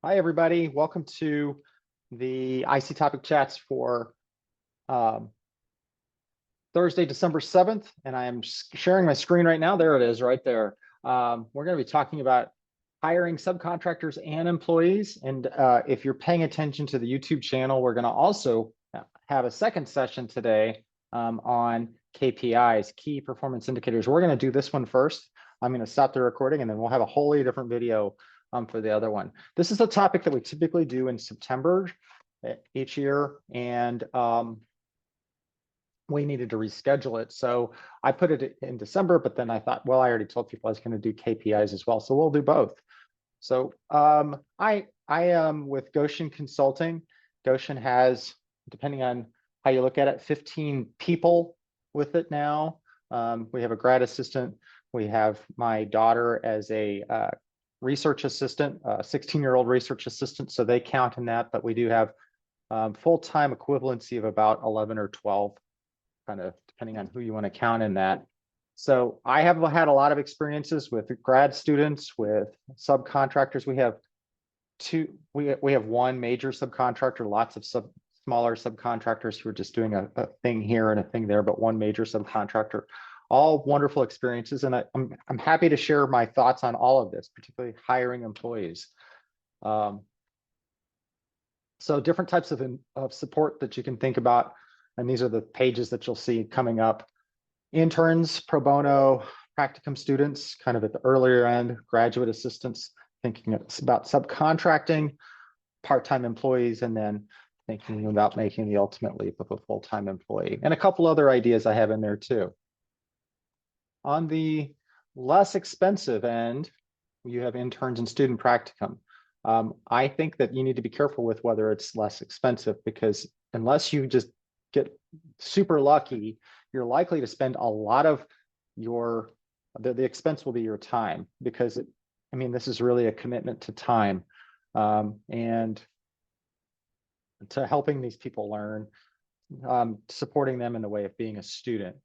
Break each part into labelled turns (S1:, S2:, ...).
S1: Hi, everybody. Welcome to the IC Topic Chats for um, Thursday, December 7th. And I am sharing my screen right now. There it is right there. We're going to be talking about hiring subcontractors and employees. And if you're paying attention to the YouTube channel, we're going to also have a second session today on KPIs, key performance indicators. We're going to do this one first. I'm going to stop the recording and then we'll have a wholly different video for the other one. This is a topic that we typically do in September each year, and we needed to reschedule it. So I put it in December, but then I thought, well, I already told people I was going to do KPIs as well, so we'll do both. So I am with Goshen Consulting. Goshen has, depending on how you look at it, 15 people with it now. We have a grad assistant. We have my daughter as a research assistant, 16-year-old research assistant, so they count in that, but we do have full-time equivalency of about 11 or 12, kind of depending on who you want to count in that. So I have had a lot of experiences with grad students, with subcontractors. We have we have one major subcontractor, lots of smaller subcontractors who are just doing a thing here and a thing there, but one major subcontractor. All wonderful experiences, and I'm happy to share my thoughts on all of this, particularly hiring employees. So different types of support that you can think about, and these are the pages that you'll see coming up. Interns, pro bono, practicum students, kind of at the earlier end, graduate assistants, thinking about subcontracting, part-time employees, and then thinking about making the ultimate leap of a full-time employee. And a couple other ideas I have in there too. On the less expensive end, you have interns and student practicum. I think that you need to be careful with whether it's less expensive, because unless you just get super lucky, you're likely to spend a lot of the expense will be your time, because this is really a commitment to time and to helping these people learn, supporting them in the way of being a student.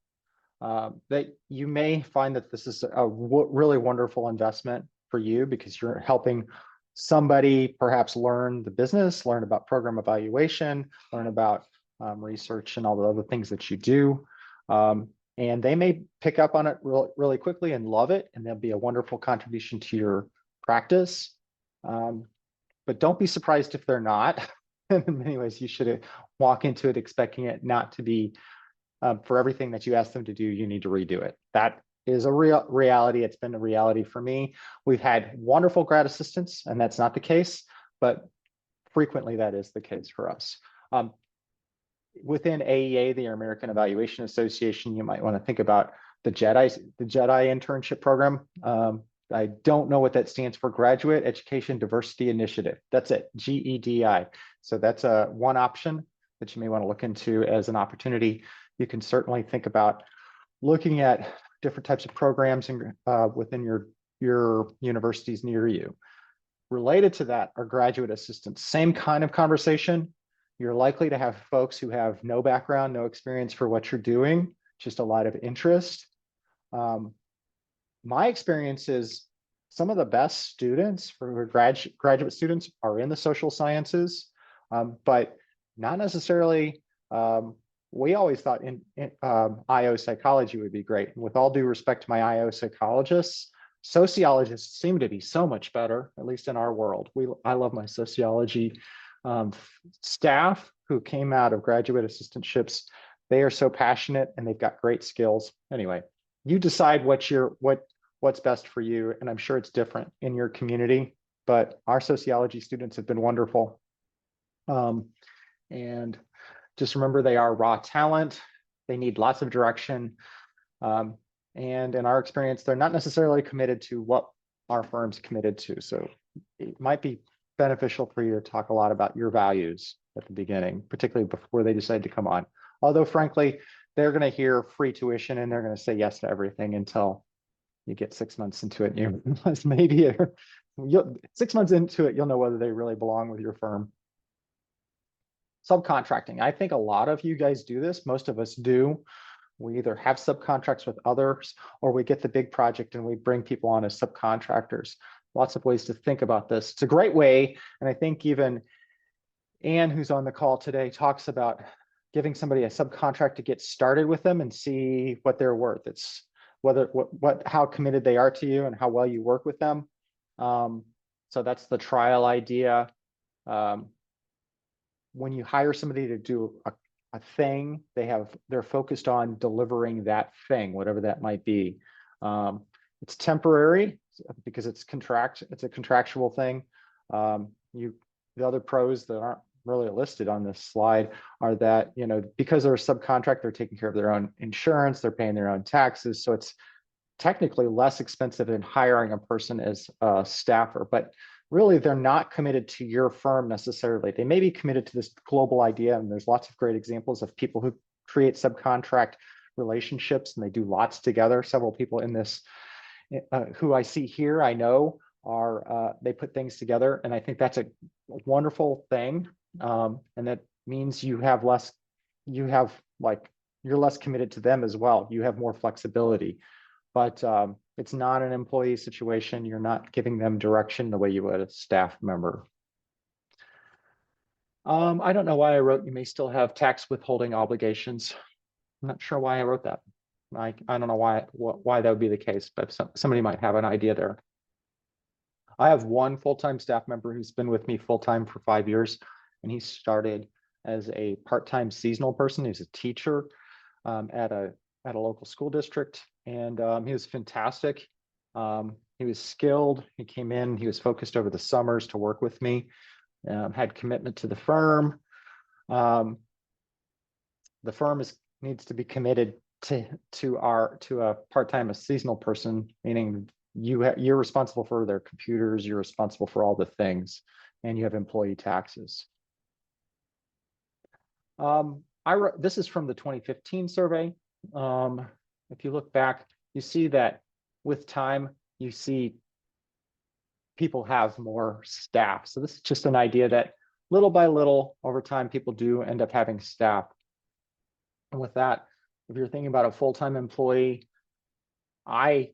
S1: That you may find that this is a really wonderful investment for you, because you're helping somebody perhaps learn the business, learn about program evaluation, learn about research and all the other things that you do. And they may pick up on it really quickly and love it, and there'll be a wonderful contribution to your practice. But don't be surprised if they're not. In many ways, you should walk into it expecting it not to be for everything that you ask them to do, you need to redo it. That is a real reality. It's been a reality for me. We've had wonderful grad assistants, and that's not the case, but frequently that is the case for us. Within AEA, the American Evaluation Association, you might want to think about the JEDI internship program. I don't know what that stands for, Graduate Education Diversity Initiative. That's it, GEDI. So that's one option that you may want to look into as an opportunity. You can certainly think about looking at different types of programs within your universities near you. Related to that are graduate assistants. Same kind of conversation. You're likely to have folks who have no background, no experience for what you're doing, just a lot of interest. My experience is some of the best students for graduate students are in the social sciences, but not necessarily. We always thought in IO psychology would be great. And with all due respect to my IO psychologists, sociologists seem to be so much better, at least in our world. I love my sociology staff who came out of graduate assistantships. They are so passionate and they've got great skills. Anyway, you decide what's best for you, and I'm sure it's different in your community, but our sociology students have been wonderful. And just remember, they are raw talent. They need lots of direction. And in our experience, they're not necessarily committed to what our firm's committed to. So it might be beneficial for you to talk a lot about your values at the beginning, particularly before they decide to come on. Although, frankly, they're going to hear free tuition and they're going to say yes to everything until you get 6 months into it and you realize maybe 6 months into it, you'll know whether they really belong with your firm. Subcontracting. I think a lot of you guys do this. Most of us do. We either have subcontracts with others or we get the big project and we bring people on as subcontractors. lots of ways to think about this. It's a great way, and I think even Anne, who's on the call today, talks about giving somebody a subcontract to get started with them and see what they're worth. It's how committed they are to you and how well you work with them. So that's the trial idea. When you hire somebody to do a thing, they're focused on delivering that thing, whatever that might be. It's temporary because it's a contractual thing. The other pros that aren't really listed on this slide are that, because they're a subcontract, they're taking care of their own insurance, they're paying their own taxes. So it's technically less expensive than hiring a person as a staffer, but really they're not committed to your firm necessarily. They may be committed to this global idea, and there's lots of great examples of people who create subcontract relationships and they do lots together. Several people in this who I see here, I know they put things together, and I think that's a wonderful thing. And that means you're less committed to them as well. You have more flexibility, but it's not an employee situation. You're not giving them direction the way you would a staff member. I don't know why I wrote you may still have tax withholding obligations. I'm not sure why I wrote that. I don't know why that would be the case, but somebody might have an idea there. I have one full-time staff member who's been with me full-time for 5 years, and he started as a part-time seasonal person. He's a teacher at a local school district, and he was fantastic. He was skilled. He came in. He was focused over the summers to work with me. Had commitment to the firm. The firm needs to be committed to a part-time, a seasonal person, meaning you're responsible for their computers, you're responsible for all the things, and you have employee taxes. This is from the 2015 survey. If you look back, you see that with time, you see people have more staff. So this is just an idea that little by little over time, people do end up having staff. And with that, if you're thinking about a full-time employee, I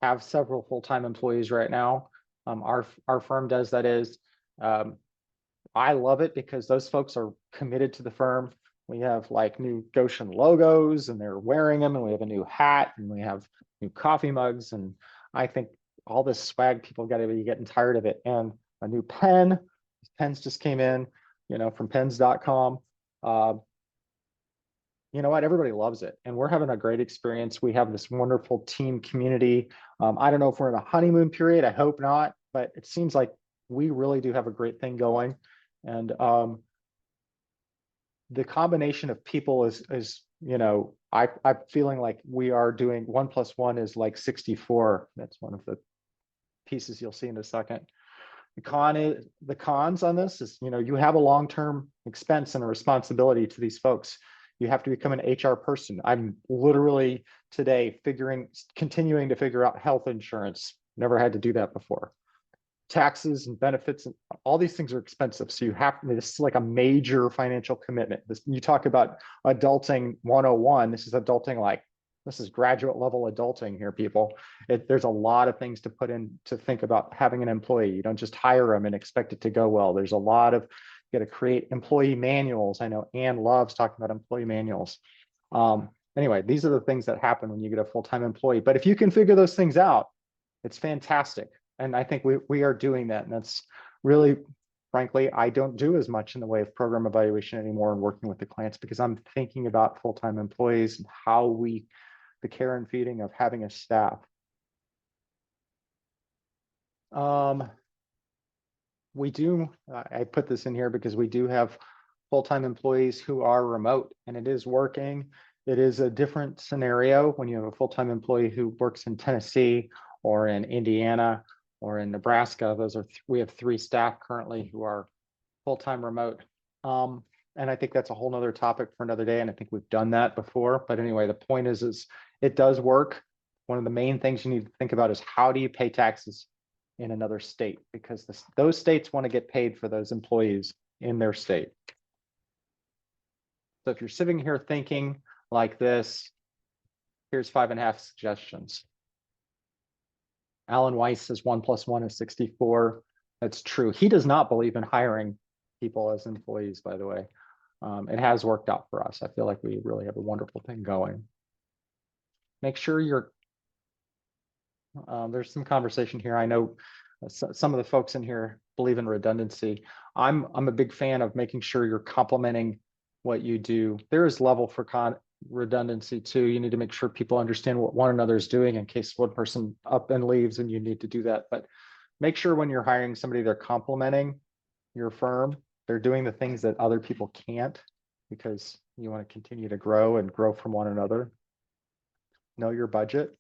S1: have several full-time employees right now. Our firm does, that is. I love it because those folks are committed to the firm. We have like new Goshen logos and they're wearing them, and we have a new hat and we have new coffee mugs. And I think all this swag, people got to be getting tired of it. And a new pen, pens just came in, from pens.com. You know what? Everybody loves it, and we're having a great experience. We have this wonderful team community. I don't know if we're in a honeymoon period. I hope not, but it seems like we really do have a great thing going. And the combination of people is I'm feeling like we are doing 1 + 1 is like 64. That's one of the pieces you'll see in a second. The cons on this is, you have a long-term expense and a responsibility to these folks. You have to become an HR person. I'm literally today continuing to figure out health insurance. Never had to do that before. Taxes and benefits and all these things are expensive. So this is like a major financial commitment. You talk about adulting 101. This is graduate level adulting here, people. There's a lot of things to put in to think about having an employee. You don't just hire them and expect it to go well. There's a lot of, you got to create employee manuals. I know Anne loves talking about employee manuals. Anyway, these are the things that happen when you get a full-time employee. But if you can figure those things out, it's fantastic. And I think we are doing that. And that's really, frankly, I don't do as much in the way of program evaluation anymore and working with the clients, because I'm thinking about full-time employees and how the care and feeding of having a staff. I put this in here because we do have full-time employees who are remote, and it is working. It is a different scenario when you have a full-time employee who works in Tennessee or in Indiana or in Nebraska. We have 3 staff currently who are full-time remote. And I think that's a whole nother topic for another day. And I think we've done that before. But anyway, the point is it does work. One of the main things you need to think about is, how do you pay taxes in another state? Because those states want to get paid for those employees in their state. So if you're sitting here thinking like this, here's 5.5 suggestions. Alan Weiss says 1 + 1 is 64. That's true. He does not believe in hiring people as employees, by the way. It has worked out for us. I feel like we really have a wonderful thing going. Make sure you're, there's some conversation here. I know some of the folks in here believe in redundancy. I'm a big fan of making sure you're complementing what you do. There is level for redundancy too. You need to make sure people understand what one another is doing in case one person up and leaves and you need to do that. But make sure when you're hiring somebody, they're complementing your firm. They're doing the things that other people can't, because you want to continue to grow and grow from one another. Know your budget.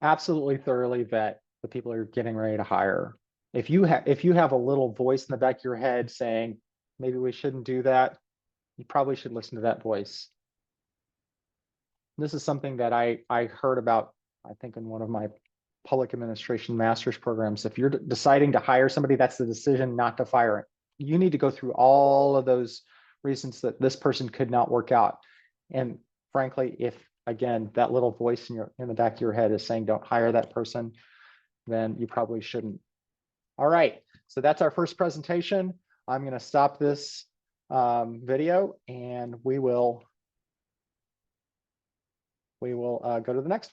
S1: Absolutely thoroughly vet the people you're getting ready to hire. If you have a little voice in the back of your head saying, maybe we shouldn't do that, you probably should listen to that voice. This is something that I heard about, I think, in one of my public administration master's programs. If you're deciding to hire somebody, that's the decision not to fire it. You need to go through all of those reasons that this person could not work out. And frankly, if again, that little voice in the back of your head is saying don't hire that person, then you probably shouldn't. All right, so that's our first presentation. I'm going to stop this video and we will go to the next one.